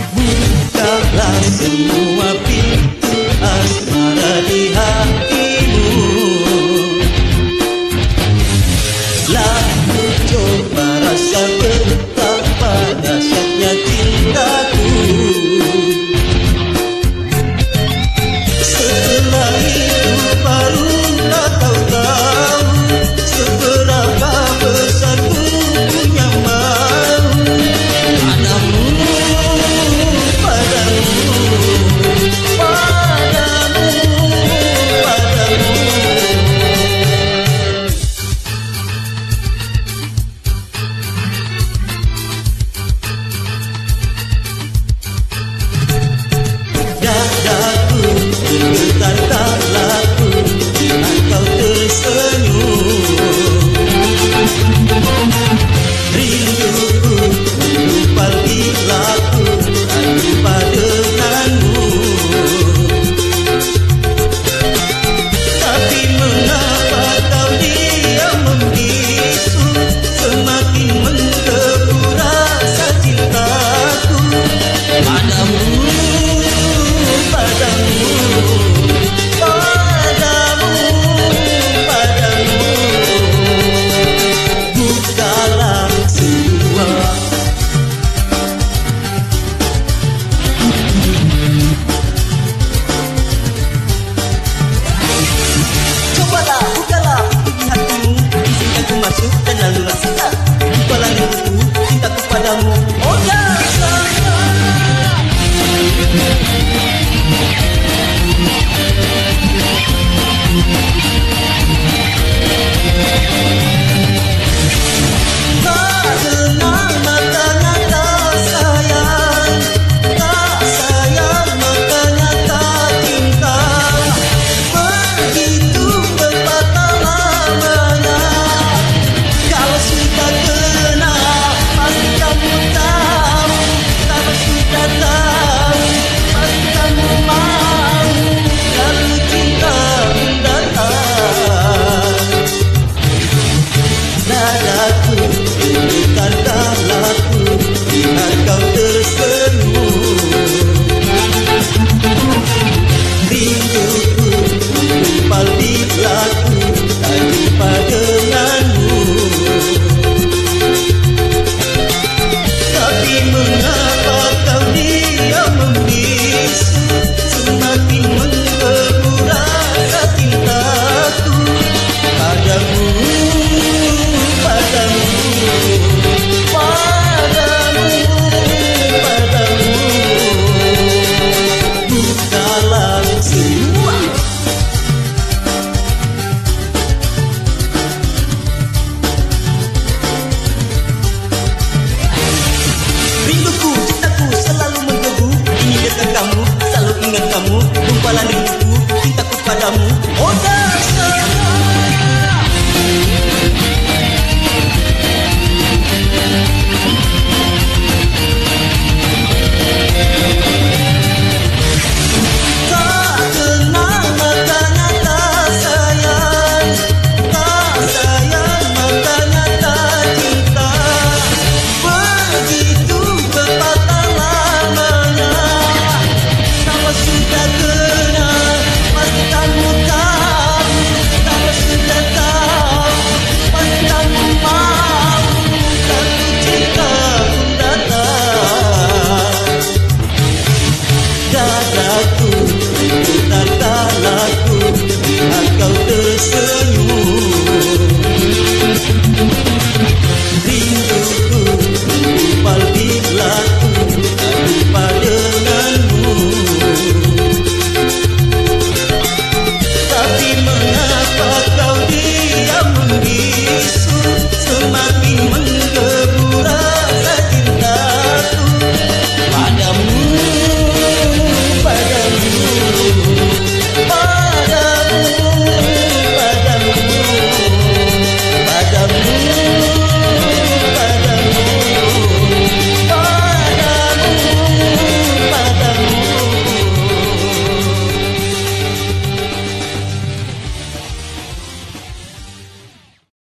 Bukalah semua pintu asmara di hatimu. Lalu coba rasa betapa dahsyatnya cintaku. Setelah itu barulah kau tahu seberapa besar punya malu padamu, padamu, padamu, padamu. Dadaku bergetar tak laku bila kau tersenyum. Rinduku menggumpal gilaku tak jumpa denganmu. Tapi mengapa kau diam membisu, semakin menggebu rasa cintaku padamu, padamu, padamu, padamu. Bukalah semua cobalah, bukalah pintu hatimu, izinkan ku masuk.